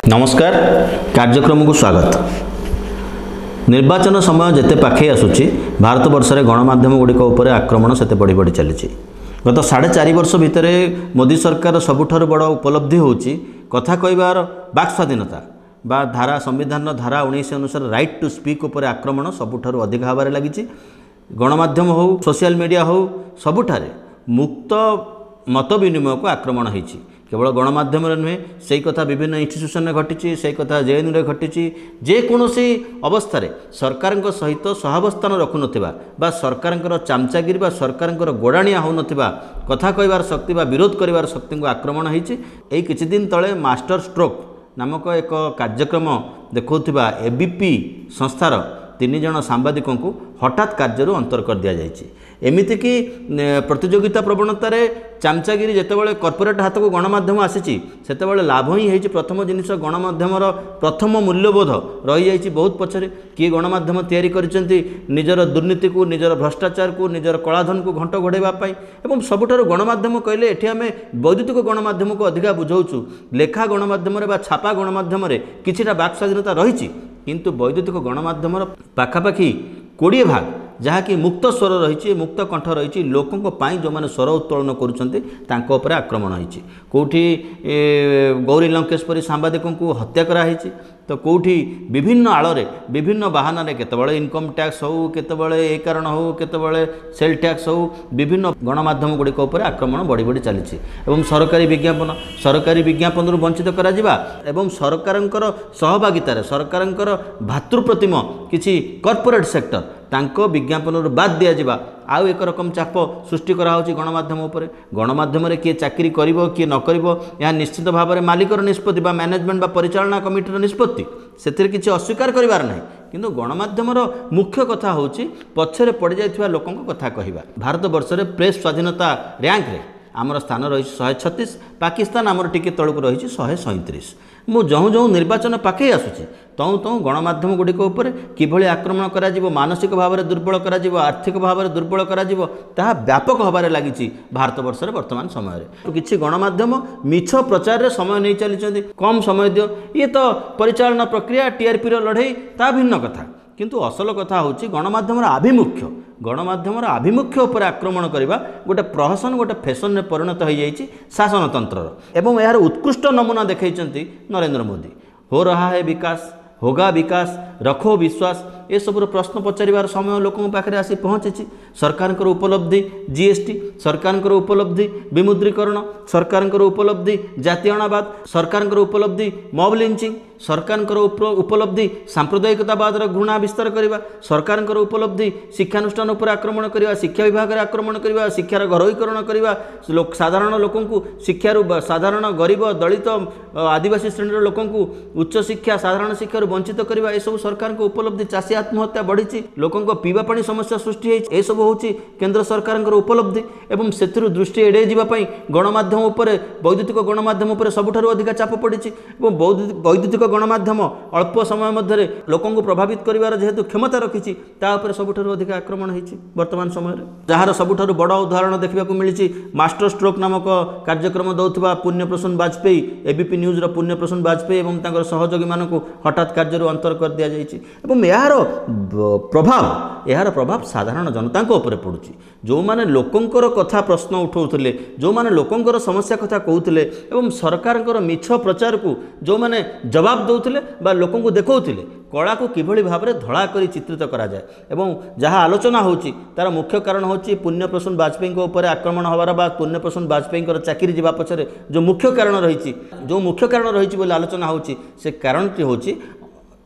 नमस्कार कार्यक्रम को स्वागत। निर्वाचन समय जिते पाखे आसूची भारत वर्ष में गणमाध्यम गुड़िक आक्रमण से बढ़ी बढ़ी चली। गत 4.5 वर्ष भितर मोदी सरकार सबुठार बड़ उपलब्धि होची कथा कहबार बाक स्वाधीनता बा धारा संविधान धारा 19 अनुसार राइट टू स्पीक उपर आक्रमण सबुठार अधिक हबार लगी। गणमाध्यम हो सोशल मीडिया हो सबुठारे मुक्त मत विनिमय को आक्रमण होती। केवल गणमाध्यम नुहे से कथा विभिन्न इन्स्टिट्यूशन में घटी से कथा जेएनयू रे घटी जेकोसी अवस्था सरकार सहित सहावस्थान रखु ना सरकार चामचागिरी सरकार गोड़ाणिया हो कथा कहबार शक्ति विरोध कर शक्ति को आक्रमण होती। किछि दिन तले मास्टर स्ट्रोक नामक एक कार्यक्रम देखा एबीपी संस्थार 3 जन सांबादिकों को हठात कार्य अंतर कर दि जाएगी। एमिति कि प्रतियोगिता प्रवणतार चामचागिरी जितेबाला कॉर्पोरेट हाथ को गणमाध्यम आसी से लाभ ही है। प्रथम जिनिस गणमाध्यम प्रथम मूल्यबोध रही जाइए बहुत पछरे किए गणमाध्यम तैयारी करिसेंती निजर दुर्नीति को निजर भ्रष्टाचार को निजर कलाधन को घंट घोड़ाई और सबुठार गणमाध्यम कहले एठी आमे वैद्युतिक गणमाध्यम को अधिका बुझाऊँ। लेखा गणमाध्यम छापा गणमाध्यम किछिटा बाक स्वाधीनता रही किंतु वैद्युतिक गणमाध्यम पाखापाखि 20 भाग जहाँकि मुक्त स्वर रही मुक्त कंठ रही लोकों जो मैंने स्वर उत्तोलन कर आक्रमण होती। कौटी गौरी लंकेश परी सांबादिकों को हत्या कराई तो कौटी विभिन्न आड़े विभिन्न बाहाना केतबेले इनकम टैक्स हो केतबेले ए कारण हो केतबेले सेल टैक्स हो विभिन्न गणमाध्यम गुड़िक आक्रमण बढ़ी बढ़ी चली। सरकारी विज्ञापन वंचित करा एवं सरकार सहभागितार सरकार भातृप्रतिम किसी कॉर्पोरेट सेक्टर तांको विज्ञापन बाद दि जावा आउ एक रकम चाप सृष्टि कराऊँच गणमाध्यम उपर। गणमाध्यम किए चाकरी करिवो किए न करिवो यह निश्चित भाव में मालिकर निष्पत्ति बा मैनेजमेंट बा परिचालना कमिटीर निष्पत्ति से किसी अस्वीकार करिवार नहीं किंतु गणमाध्यम मुख्य कथा होची पछरे पड़ जाइथिबा लोकों कथा कहवा। भारत वर्ष में प्रेस स्वाधीनता रैंक रे आमर स्थान रही 136 पाकिस्तान आमर टिके तलक रही 137। मु जो जो निर्वाचन पाखे आसूची तौ तौ गणमाध्यम गुड़िक किभली आक्रमण करा मानसिक भाव में दुर्बल करा आर्थिक भाव में दुर्बल करा ताहा व्यापक हबारे लगी भारत वर्ष में वर्तमान समय तो किसी गणमाध्यम मिछ प्रचार रे समय नहीं चली कम समय दियो ये तो परिचालना प्रक्रिया टीआरपी लड़ाई ता भिन्न कथा किंतु असल कथा होची गणमाध्यम आभिमुख्य उपर आक्रमण करवा गोटे प्रहसन गोटे फैशन में परिणत हो जाइए शासन तंत्र एवं यार उत्कृष्ट नमूना देखते नरेंद्र मोदी। हो रहा है विकास होगा विकास रखो विश्वास ये सब प्रश्न पचार समय लोकों पाखे आसी पहुँची। सरकार उपलब्धि जीएसटी सरकार उपलब्धि विमुद्रीकरण सरकार उपलब्धि जातीयतावाद सरकार उपलब्धि मॉब लिंचिंग सरकार उपलब्धि सांप्रदायिकतावाद घृणा विस्तार करने सरकार उपलब्धि शिक्षानुष्ठान उपर आक्रमण करने शिक्षा विभाग में आक्रमण करने शिक्षार घरोईकरण करने साधारण लोकों को शिक्षार साधारण गरीब दलित आदिवासी श्रेणी लोकों को उच्च शिक्षा साधारण शिक्षार वंचित करने ये सब सरकार उपलब्धि। चाषी आत्महत्या बढ़ी लोकों पीवा पानी समस्या सृष्टि ये सब हूँ केंद्र सरकार उपलब्धि एवं से दृष्टि एड़े जावाई गणमाध्यम उपर वैद्युतिक गणमाध्यम उपर सबुठार अधिक चाप पड़ी वैद्युतिक गणमाध्यम अल्प समय मध्य लोकों को प्रभावित करिवार जेहेतु क्षमता रखी सबुठार अधिक आक्रमण होती। वर्तमान समय जार सबुठार बड़ उदाहरण देखा मिली मास्टर स्ट्रोक नामक कार्यक्रम दौथुवा पुण्य प्रसून वाजपेयी एबीपी न्यूज पुण्य प्रसून वाजपेयी और सहयोगी मानक हठात कार्य अंतर कर दि जाइए। यार प्रभाव साधारण जनता पड़ुची जो माने लोकंकर कथा प्रश्न उठाउथिले जो माने लोकंकर समस्या कथा कहउथिले एवं सरकारकर मिछ प्रचार को जो माने जवाब दउथिले बा लोकों को देखौथिले कला को किभली भाव में धड़ा करी चित्रित करा जाए एवं जहाँ आलोचना होची तार मुख्य कारण होची पुण्य प्रसून वाजपेयी उपर आक्रमण हबार बा पुण्य प्रसून वाजपेयी चाकरी जीवा पछरे जो मुख्य कारण रही बोली आलोचना होची से कारणटी होची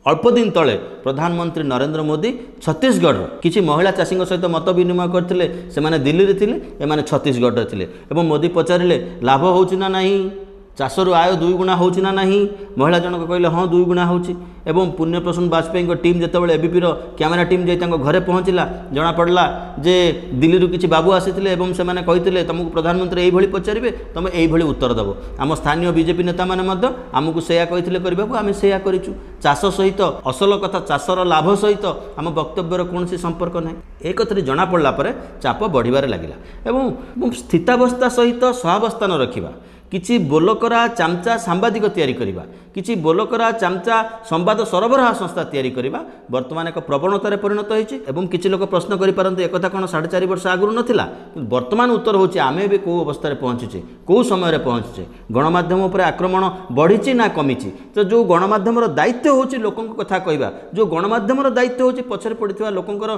अल्प दिन तले प्रधानमंत्री नरेंद्र मोदी छत्तीसगढ़ किसी महिला चाषी सहित मत विनिमय करते से दिल्ली रे थिले एमाने छत्तीसगढ़ रे थिले एवं मोदी पचारे लाभ होची ना नहीं चाषर आय 2 गुणा होची ना नहीं महिला जनक कहले हाँ 2 गुणा होची एवं पुण्य प्रसून वाजपेयी टीम जितेबाला एबीपी कैमेरा टीम जाई घरे पहुँचला जना पड़ा जे दिल्ली किसी बाबू आसी से मैंने कही तुमको प्रधानमंत्री यही पचारे तुम यही उत्तर दब आम स्थानीय बीजेपी नेता मैंने आमको से करने आम से करूँ चाष सहित असल कथा चाषर लाभ सहित आम वक्तव्यर कौन संपर्क ना एक कथा जना पड़ा चाप बढ़िबार लगिला एवं स्थितावस्था सहित सहावस्थान रखा किछि बोलकरा चामचा सांबादिक तैयारी करिबा किछि बोलकरा चामचा संवाद सरबराह संस्था तैयारी करिबा वर्तमान एक प्रवणतार परिणत होइछि एवं किछि लोक प्रश्न करि पारन्ते एकथा कोन 4.5 वर्ष आगुरु नथिला वर्तमान उत्तर होछि आमे भी को अवस्था रे पहुंचिछे को समय रे पहुंचिछे गणमाध्यम उपर आक्रमण बढ़िछि ना कमिछि तो जो गणमाध्यमर दायित्व होछि लोकंक कथा कहबा जो गणमाध्यमर दायित्व होछि पछरे पडिथिबा लोकंकर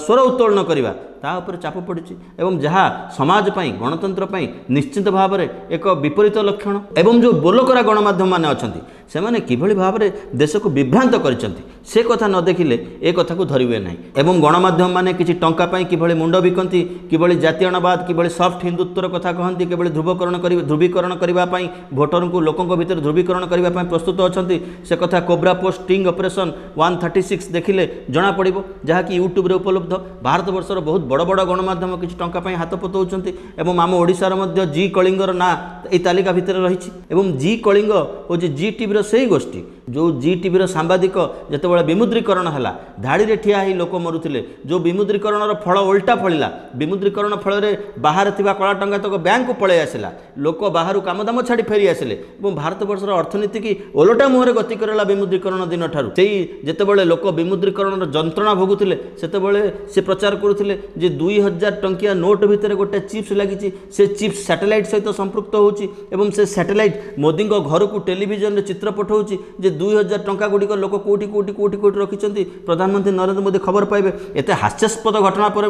स्वर उत्तोलन करिबा ता उपर चाप पडिछि एवं जहा समाज पई गणतंत्र पई निश्चित भाव में एक विपरीत लक्षण एवं जो बोलकरा गणमाध्यम माने अछंती से माने किभली भाव में देश को विभ्रांत करिसंती से कथा न देखिले ए कथा को धरिबे नाही एवं गणमाध्यम माने किछि टंका पई किभली मुंड बिकंती किभली जातीयतावाद किभली सॉफ्ट हिंदुत्वर कथा कहंती किभली ध्रुवीकरण करबा पई भोटर को लोकंक भीतर ध्रुवीकरण करबा पई प्रस्तुत अछंती से कथा कोब्रा पोस्ट स्टिंग ऑपरेशन 136 देखिले जना पड़िबो जहा कि यूट्यूब रे उपलब्ध भारत वर्षर बहुत बड़ बड़ गणमाध्यम किछि टंका पई हाथ पतौचंती एवं आम ओडिसा रो मध्य जी कलिंगर ना ए तालिका भितर रहिछि एवं जी कलिंग हो जी टीवी रो सही गोष्ठी जो जी टीवी रो सांबादिक जेतेबेले विमुद्रीकरण हला धाड़ी रे ठिया ही लोक मरुथिले जो विमुद्रीकरण रो फल उल्टा फलिला विमुद्रीकरण फल रे बाहर थिबा कला टंका तक बैंक को पळे आसिला लोक बाहर कामदाम छाड़ी फेरी आसिले एवं भारत वर्षर अर्थनीति की ओलटा मुहरे गति करला विमुद्रीकरण दिन ठारू सेही जेतेबेले लोक विमुद्रीकरण रो जंत्रणा भोगुथिले सेतेबेले से प्रचार करुथिले जे 2000 टंकिया नोट भितर गोटे चिप्स लागिछि से चिप्स सैटेलाइट सहित संपृक्त होछि एवं से सैटेलाइट मोदी घर को टेलीविजन रे चित्र पठाउछि जे 2000 टंका गुड़िक लोक कोटी कोटी कोटी कोटी रखिंट प्रधानमंत्री नरेंद्र मोदी खबर पाइबे एत हास्यास्पद घटना पर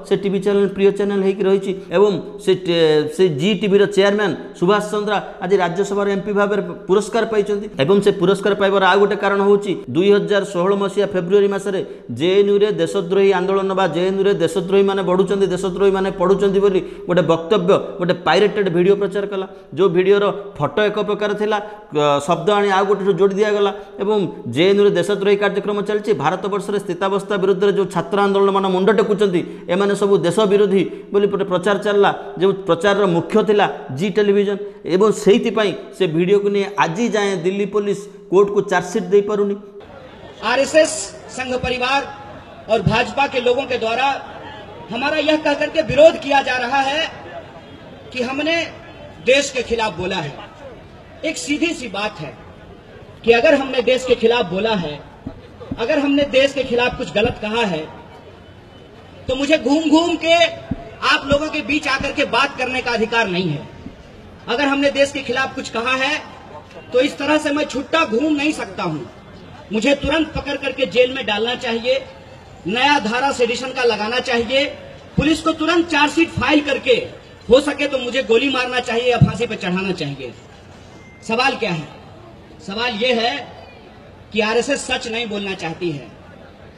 से टीवी चैनल प्रिय चैनल होगी एवं से जी टीवी चेयरमैन सुभाष चंद्रा आज राज्यसभा एमपी भाव पुरस्कार पाई एवं से पुरस्कार पाइबार आ गोटे कारण हूँ 2016 मसीहा फेब्रुआरी मसरे जेएनयू रे देशद्रोही आंदोलन बा जेएनयू रे देशद्रोही माने बढ़ुचंती देशद्रोही माने पढ़ुचंती बोली गोटे वक्तव्य गोटे पायरेटेड वीडियो प्रचार कला जो वीडियोर फोटो एक प्रकार थिला शब्द आनी आ गोटे जोड़ी दिगला एवं जेएनयू रे देशद्रोही कार्यक्रम चलती भारत वर्ष में स्थितावस्था विरुद्ध में जो छात्र आंदोलन मान मुंड टेकुंट एमाने सब देश विरोधी बोली प्रचार चलला जो प्रचार मुख्य थिला जी टेलीविजन एवं से वीडियो को नहीं आज जाए दिल्ली पुलिस कोर्ट को चार्जशीट दे पारुनी। आरएसएस संघ परिवार और भाजपा के लोगों के द्वारा हमारा यह कहकर के विरोध किया जा रहा है कि हमने देश के खिलाफ बोला है। एक सीधी सी बात है कि अगर हमने देश के खिलाफ बोला है, अगर हमने देश के खिलाफ कुछ गलत कहा है, तो मुझे घूम घूम के आप लोगों के बीच आकर के बात करने का अधिकार नहीं है। अगर हमने देश के खिलाफ कुछ कहा है तो इस तरह से मैं छुट्टा घूम नहीं सकता हूं। मुझे तुरंत पकड़ करके जेल में डालना चाहिए, नया धारा सेडिशन का लगाना चाहिए, पुलिस को तुरंत चार्जशीट फाइल करके हो सके तो मुझे गोली मारना चाहिए या फांसी पर चढ़ाना चाहिए। सवाल क्या है? सवाल यह है कि आरएसएस सच नहीं बोलना चाहती है,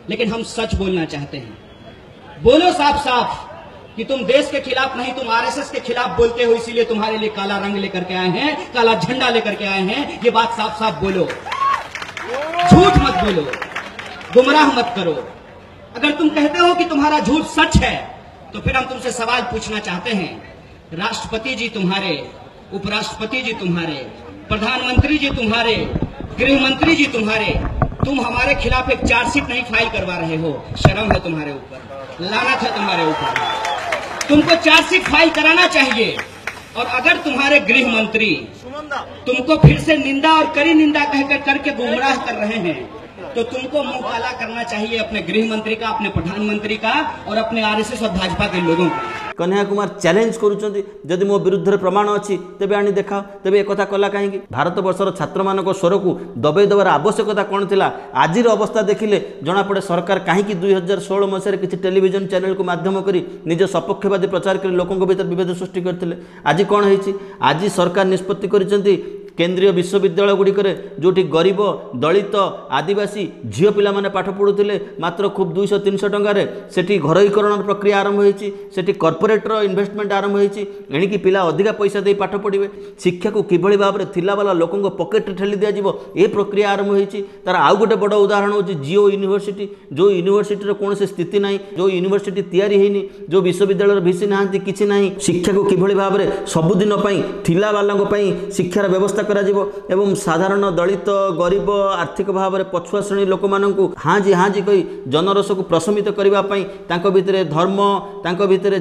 लेकिन हम सच बोलना चाहते हैं। बोलो साफ साफ कि तुम देश के खिलाफ नहीं, तुम आरएसएस के खिलाफ बोलते हो, इसीलिए तुम्हारे लिए काला रंग लेकर के आए हैं, काला झंडा लेकर के आए हैं। ये बात साफ साफ बोलो, झूठ मत बोलो, गुमराह मत करो। अगर तुम कहते हो कि तुम्हारा झूठ सच है तो फिर हम तुमसे सवाल पूछना चाहते हैं। राष्ट्रपति जी तुम्हारे, उपराष्ट्रपति जी तुम्हारे, प्रधानमंत्री जी तुम्हारे, गृह मंत्री जी तुम्हारे, तुम हमारे खिलाफ एक चार्जशीट नहीं फाइल करवा रहे हो। शर्म है तुम्हारे ऊपर, लानत है तुम्हारे ऊपर। तुमको चार्जशीट फाइल कराना चाहिए। और अगर तुम्हारे गृह मंत्री तुमको फिर से निंदा और कड़ी निंदा कहकर करके गुमराह कर रहे हैं तो तुमको मुंह काला करना चाहिए अपने गृह मंत्री का, अपने प्रधानमंत्री का और अपने आरएसएस और भाजपा के लोगों का। कन्हैया कुमार चैलेंज करुँच जदि मो विरुद्ध प्रमाण अच्छी तेज आनी देखा, तेज एक कला कहीं भारत वर्षर छात्र मान स्वर को दबाई देवार आवश्यकता कौन थी? आज अवस्था देखिले जना पड़े सरकार कहीं 2016 मसीह किसी टेलीविजन चैनल को माध्यम कर निज सपक्षवादी प्रचार कर लोकों भीतर विभेद सृष्टि करते। आज कौन है? आज सरकार निष्पत्ति कर केंद्रीय विश्वविद्यालय गुड़िक जोटी गरीब दलित आदिवासी झील पिला माने पाठ पढ़ुले मात्र खूब 200-300 टंकार से घरोईकरण प्रक्रिया आरंभ होती, कॉर्पोरेटर इन्वेस्टमेंट आरंभ होती, एणिकी पिला अधिका पैसा दे पाठ पढ़े, शिक्षा को किभली भाव में थिला वाला लोकों पकेट ठेली दिज्व ए प्रक्रिया आरंभ होती। तार आउ गोटे बड़ उदाहरण हो जिओ यूनिवर्सिटी, जो यूनिवर्सिटी कौन स्थिति ना, जो यूनिवर्सिटी तैयारी होनी, जो विश्वविद्यालय भिसी ना कि ना, शिक्षा को किभली भाव में सबुदिन थिला वाला शिक्षार व्यवस्था କରାଯିବ ଏବଂ ସାଧାରଣ ଦଳିତ ଗରିବ ଆର୍ଥିକ ଭାବରେ ପଛୁଆ ଶ୍ରେଣୀ ଲୋକମାନଙ୍କୁ ହାଜି କହି ଜନରସକୁ ପ୍ରଶମିତ କରିବା ପାଇଁ ତାଙ୍କ ଭିତରେ ଧର୍ମ, ତାଙ୍କ ଭିତରେ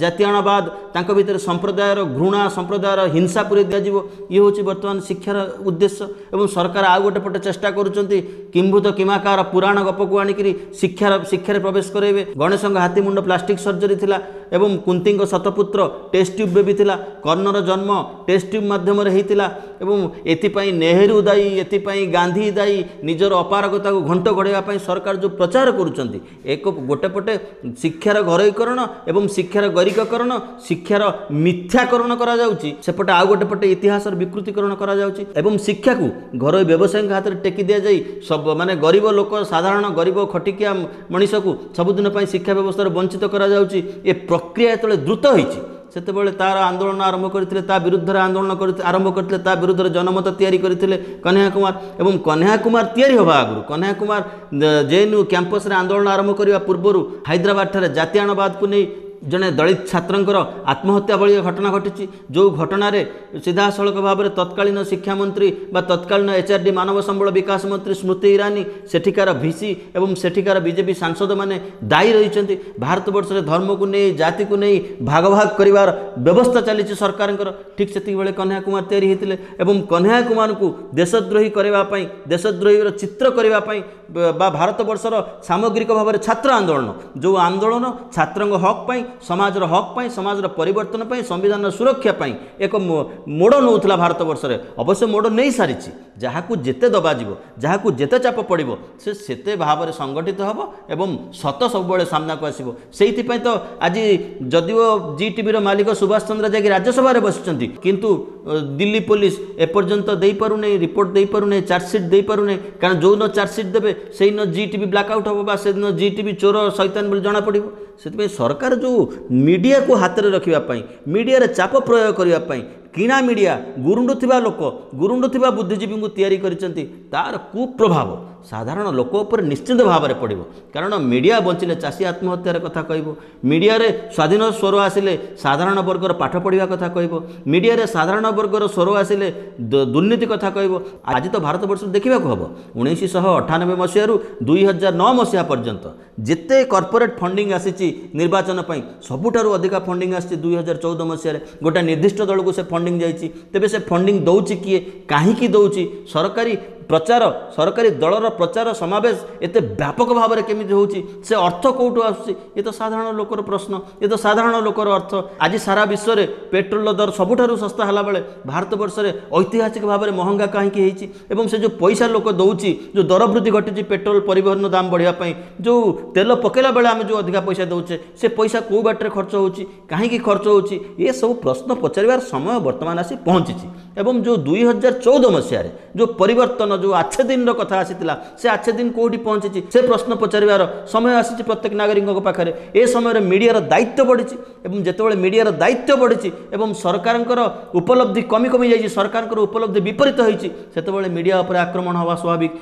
ଜାତୀୟତାବାଦ, ତାଙ୍କ ଭିତରେ ସମ୍ପ୍ରଦାୟର ଘୃଣା, ସମ୍ପ୍ରଦାୟର ହିଂସା ପୁରେଇ ଦିଆଯିବ। ଇଏ ହେଉଛି ବର୍ତ୍ତମାନ ଶିକ୍ଷାର ଉଦ୍ଦେଶ୍ୟ। ଏବଂ ସରକାର ଆଉ ଗୋଟେ ପଟେ ଚେଷ୍ଟା କରୁଛନ୍ତି କିମ୍ଭୂତ କିମାକାର ପୁରାଣ ଗପକୁ ଆଣିକିରି ଶିକ୍ଷାରେ ପ୍ରବେଶ କରାଇବେ। ଗଣେଶଙ୍କ ହାତୀମୁଣ୍ଡ ପ୍ଲାଷ୍ଟିକ ସର୍ଜରୀ ଥିଲା ଏବଂ କୁନ୍ତୀଙ୍କ ଶତପୁତ୍ର ଟେଷ୍ଟ ଟ୍ୟୁବ୍ ବେବି ଥିଲା। କର୍ଣ୍ଣର ଜନ୍ମ ଟେଷ୍ଟ ଟ୍ୟୁବ୍ ମାଧ୍ୟମରେ ହେଇଥିଲା ଏବଂ ଏଥିପାଇଁ ନେହେରୁ ଦାୟୀ, ଏଥିପାଇଁ ଗାନ୍ଧୀ ଦାୟୀ। ନିଜର ଅପାରଗତାକୁ ଘଣ୍ଟ ଘୋଡ଼ାଇବା ପାଇଁ ସରକାର ଯେଉଁ ପ୍ରଚାର କରୁଛନ୍ତି, ଗୋଟେ ପଟେ ଶିକ୍ଷାର ଘରୋଇକରଣ ଏବଂ ଶିକ୍ଷାର ଗରିକକରଣ, ଶିକ୍ଷାର ମିଥ୍ୟାକରଣ କରାଯାଉଛି, ସେପଟେ ଆଉ ଗୋଟେ ପଟେ ଇତିହାସର ବିକୃତିକରଣ କରାଯାଉଛି ଏବଂ ଶିକ୍ଷାକୁ ଘରୋଇ ବ୍ୟବସାୟୀଙ୍କ ହାତରେ ଟେକି ଦିଆଯାଇ ମାନେ ଗରିବ ଲୋକ, ସାଧାରଣ ଗରିବ ଖଟିକିଆ ମଣିଷକୁ ସବୁଦିନ ପାଇଁ ଶିକ୍ଷା ବ୍ୟବସ୍ଥାରୁ ବଞ୍ଚିତ କରାଯାଉଛି। ଏ ପ୍ରକ୍ରିୟା ଯେତେବେଳେ ଦ୍ରୁତ ହୋଇଛି ସେତେବେଳେ ତାର ଆନ୍ଦୋଳନ ଆରମ୍ଭ କରିଥିଲେ, ତା ବିରୁଦ୍ଧରେ ଆନ୍ଦୋଳନ ଆରମ୍ଭ କରିଥିଲେ, ତା ବିରୁଦ୍ଧରେ ଜନମତ ତିଆରି କରିଥିଲେ କହ୍ନେୟା କୁମାର। ଏବଂ କହ୍ନେୟା କୁମାର ତିଆରି ହେବା ଆଗରୁ, କହ୍ନେୟା କୁମାର ଜେଏନ୍ୟୁ କ୍ୟାମ୍ପସରେ ଆନ୍ଦୋଳନ ଆରମ୍ଭ କରିବା ପୂର୍ବରୁ ହାଇଦ୍ରାବାଦଠାରେ ଜାତୀୟତାବାଦକୁ ନେଇ ଜଣେ ଦଳିତ ଛାତ୍ରଙ୍କର ଆତ୍ମହତ୍ୟା ଭଳି ଘଟଣା ଘଟିଛି, ଯେଉଁ ଘଟଣାରେ ସିଧାସଳଖ ଭାବରେ ତତ୍କାଳୀନ ଶିକ୍ଷାମନ୍ତ୍ରୀ ବା ତତ୍କାଳୀନ HRD ମାନବ ସମ୍ବଳ ବିକାଶ ମନ୍ତ୍ରୀ ସ୍ମୃତି ଇରାନୀ, ସେଠିକାର ଭିସି ଏବଂ ସେଠିକାର ବିଜେପି ସାଂସଦମାନେ ଦାୟୀ ରହିଛନ୍ତି। ଭାରତବର୍ଷରେ ଧର୍ମକୁ ନେଇ, ଜାତିକୁ ନେଇ ଭାଗ କରିବାର ବ୍ୟବସ୍ଥା ଚାଲିଛି ସରକାରଙ୍କର। ଠିକ୍ ସେତିକିବେଳେ କହ୍ନେୟା କୁମାର ତିଆରି ହୋଇଥିଲେ ଏବଂ କହ୍ନେୟା କୁମାରଙ୍କୁ ଦେଶଦ୍ରୋହୀ କରିବା ପାଇଁ, ଦେଶଦ୍ରୋହୀର ଚିତ୍ର କରିବା ପାଇଁ ବା ଭାରତବର୍ଷର ସାମଗ୍ରିକ ଭାବରେ ଛାତ୍ର ଆନ୍ଦୋଳନ, ଯେଉଁ ଆନ୍ଦୋଳନ ଛାତ୍ରଙ୍କ ହକ୍ ପାଇଁ, ସମାଜର ହକ୍ ପାଇଁ, ସମାଜର ପରିବର୍ତ୍ତନ ପାଇଁ, ସମ୍ବିଧାନର ସୁରକ୍ଷା ପାଇଁ ଏକ ମୋଡ଼ ନେଉଥିଲା ଭାରତବର୍ଷରେ। ଅବଶ୍ୟ ମୋଡ଼ ନେଇ ସାରିଛି। ଯାହାକୁ ଯେତେ ଦବାଯିବ, ଯାହାକୁ ଯେତେ ଚାପ ପଡ଼ିବ, ସେ ସେତେ ଭାବରେ ସଂଗଠିତ ହେବ ଏବଂ ସତ ସବୁବେଳେ ସାମ୍ନାକୁ ଆସିବ। ସେଇଥିପାଇଁ ତ ଆଜି ଯଦିଓ ଜିଟିଭିର ମାଲିକ ସୁଭାଷ ଚନ୍ଦ୍ର ଯାଇକି ରାଜ୍ୟସଭାରେ ବସିଛନ୍ତି, କିନ୍ତୁ ଦିଲ୍ଲୀ ପୋଲିସ ଏପର୍ଯ୍ୟନ୍ତ ଦେଇପାରୁନାହିଁ, ରିପୋର୍ଟ ଦେଇପାରୁନାହିଁ, ଚାର୍ଜସିଟ୍ ଦେଇପାରୁନାହିଁ। କାରଣ ଯେଉଁଦିନ ଚାର୍ଜସିଟ୍ ଦେବେ ସେଇଦିନ ଜିଟିଭି ବ୍ଲାକ୍ଆଉଟ୍ ହେବ ବା ସେଦିନ ଜିଟିଭି ଚୋର ଶୈତାନ ବୋଲି ଜଣାପଡ଼ିବ। ସେଥିପାଇଁ ସରକାର ଯେଉଁ ମିଡ଼ିଆକୁ ହାତରେ ରଖିବା ପାଇଁ, ମିଡ଼ିଆରେ ଚାପ ପ୍ରୟୋଗ କରିବା ପାଇଁ କିଣା ମିଡ଼ିଆ, ଗୁରୁଣ୍ଡୁଥିବା ଲୋକ, ଗୁରୁଣ୍ଡୁଥିବା ବୁଦ୍ଧିଜୀବୀଙ୍କୁ ତିଆରି କରିଛନ୍ତି, ତାର କୁପ୍ରଭାବ ସାଧାରଣ ଲୋକ ଉପରେ ନିଶ୍ଚିତ ଭାବରେ ପଡ଼ିବ। କାରଣ ମିଡ଼ିଆ ବଞ୍ଚିଲେ ଚାଷୀ ଆତ୍ମହତ୍ୟାର କଥା କହିବ, ମିଡ଼ିଆରେ ସ୍ୱାଧୀନ ସ୍ୱର ଆସିଲେ ସାଧାରଣ ବର୍ଗର ପାଠ ପଢ଼ିବା କଥା କହିବ, ମିଡ଼ିଆରେ ସାଧାରଣ ବର୍ଗର ସ୍ୱର ଆସିଲେ ଦୁର୍ନୀତି କଥା କହିବ। ଆଜି ତ ଭାରତବର୍ଷରେ ଦେଖିବାକୁ ହେବ 1998 ମସିହାରୁ 2009 ମସିହା ପର୍ଯ୍ୟନ୍ତ ଯେତେ କର୍ପୋରେଟ୍ ଫଣ୍ଡିଂ ଆସିଛି ନିର୍ବାଚନ ପାଇଁ, ସବୁଠାରୁ ଅଧିକା ଫଣ୍ଡିଂ ଆସିଛି 2014 ମସିହାରେ। ଗୋଟିଏ ନିର୍ଦ୍ଦିଷ୍ଟ ଦଳକୁ ସେ ଫଣ୍ଡିଂ ଯାଇଛି। ତେବେ ସେ ଫଣ୍ଡିଂ ଦେଉଛି କିଏ, କାହିଁକି ଦେଉଛି, ସରକାରୀ ପ୍ରଚାର, ସରକାରୀ ଦଳର ପ୍ରଚାର ସମାବେଶ ଏତେ ବ୍ୟାପକ ଭାବରେ କେମିତି ହେଉଛି, ସେ ଅର୍ଥ କେଉଁଠୁ ଆସୁଛି, ଏ ତ ସାଧାରଣ ଲୋକର ପ୍ରଶ୍ନ, ଏ ତ ସାଧାରଣ ଲୋକର ଅର୍ଥ। ଆଜି ସାରା ବିଶ୍ୱରେ ପେଟ୍ରୋଲର ଦର ସବୁଠାରୁ ଶସ୍ତା ହେଲାବେଳେ ଭାରତବର୍ଷରେ ଐତିହାସିକ ଭାବରେ ମହଙ୍ଗା କାହିଁକି ହେଇଛି? ଏବଂ ସେ ଯେଉଁ ପଇସା ଲୋକ ଦେଉଛି, ଯେଉଁ ଦର ବୃଦ୍ଧି ଘଟିଛି ପେଟ୍ରୋଲ ପରିବହନ ଦାମ ବଢ଼ିବା ପାଇଁ, ଯେଉଁ ତେଲ ପକାଇଲା ବେଳେ ଆମେ ଯେଉଁ ଅଧିକା ପଇସା ଦେଉଛେ, ସେ ପଇସା କେଉଁ ବାଟରେ ଖର୍ଚ୍ଚ ହେଉଛି, କାହିଁକି ଖର୍ଚ୍ଚ ହେଉଛି, ଏସବୁ ପ୍ରଶ୍ନ ପଚାରିବାର ସମୟ ବର୍ତ୍ତମାନ ଆସି ପହଞ୍ଚିଛି। ଏବଂ ଯେଉଁ 2014 ମସିହାରେ ଯେଉଁ ପରିବର୍ତ୍ତନ, ଯେଉଁ ଆଛେ ଦିନର କଥା ଆସିଥିଲା, ସେ ଆଛେ ଦିନ କେଉଁଠି ପହଞ୍ଚିଛି, ସେ ପ୍ରଶ୍ନ ପଚାରିବାର ସମୟ ଆସିଛି ପ୍ରତ୍ୟେକ ନାଗରିକଙ୍କ ପାଖରେ। ଏ ସମୟରେ ମିଡ଼ିଆର ଦାୟିତ୍ୱ ବଢ଼ିଛି ଏବଂ ଯେତେବେଳେ ମିଡ଼ିଆର ଦାୟିତ୍ୱ ବଢ଼ିଛି ଏବଂ ସରକାରଙ୍କର ଉପଲବ୍ଧି କମି ଯାଇଛି, ସରକାରଙ୍କର ଉପଲବ୍ଧି ବିପରୀତ ହୋଇଛି, ସେତେବେଳେ ମିଡ଼ିଆ ଉପରେ ଆକ୍ରମଣ ହେବା ସ୍ୱାଭାବିକ।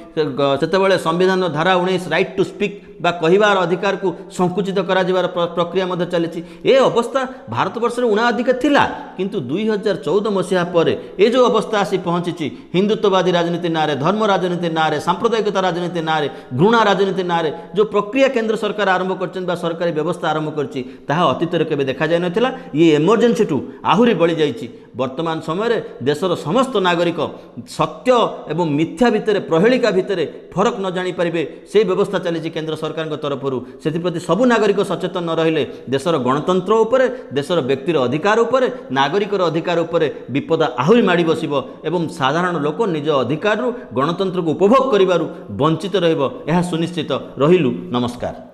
ସେତେବେଳେ ସମ୍ବିଧାନର ଧାରା 19 ରାଇଟ୍ ଟୁ ସ୍ପିକ୍ ବା କହିବାର ଅଧିକାରକୁ ସଂକୁଚିତ କରାଯିବାର ପ୍ରକ୍ରିୟା ମଧ୍ୟ ଚାଲିଛି। ଏ ଅବସ୍ଥା ଭାରତବର୍ଷରେ ଉଣାଅଧିକ ଥିଲା, କିନ୍ତୁ 2014 ମସିହା ପରେ ଏ ଯେଉଁ ଅବସ୍ଥା ଆସି ପହଞ୍ଚିଛି, ହିନ୍ଦୁତ୍ୱବାଦୀ ରାଜନୀତି ନାଁରେ, ଧର୍ମ ରାଜନୀତି ନାଁରେ, ସାମ୍ପ୍ରଦାୟିକତା ରାଜନୀତି ନାଁରେ, ଘୃଣା ରାଜନୀତି ନାଁରେ ଯେଉଁ ପ୍ରକ୍ରିୟା କେନ୍ଦ୍ର ସରକାର ଆରମ୍ଭ କରିଛନ୍ତି ବା ସରକାରୀ ବ୍ୟବସ୍ଥା ଆରମ୍ଭ କରିଛି, ତାହା ଅତୀତରେ କେବେ ଦେଖାଯାଇନଥିଲା। ଇଏ ଏମର୍ଜେନ୍ସିଠୁ ଆହୁରି ବଳିଯାଇଛି। ବର୍ତ୍ତମାନ ସମୟରେ ଦେଶର ସମସ୍ତ ନାଗରିକ ସତ୍ୟ ଏବଂ ମିଥ୍ୟା ଭିତରେ, ପ୍ରହେଳିକା ଭିତରେ ଫରକ ନ ଜାଣିପାରିବେ, ସେହି ବ୍ୟବସ୍ଥା ଚାଲିଛି କେନ୍ଦ୍ର ସରକାରଙ୍କ ତରଫରୁ। ସେଥିପ୍ରତି ସବୁ ନାଗରିକ ସଚେତନ ନ ରହିଲେ ଦେଶର ଗଣତନ୍ତ୍ର ଉପରେ, ଦେଶର ବ୍ୟକ୍ତିର ଅଧିକାର ଉପରେ, ନାଗରିକର ଅଧିକାର ଉପରେ ବିପଦ ଆହୁରି ମାଡ଼ି ବସିବ ଏବଂ ସାଧାରଣ ଲୋକ ନିଜ ଅଧିକାରରୁ, ଗଣତନ୍ତ୍ରକୁ ଉପଭୋଗ କରିବାରୁ ବଞ୍ଚିତ ରହିବ, ଏହା ସୁନିଶ୍ଚିତ। ରହିଲୁ, ନମସ୍କାର।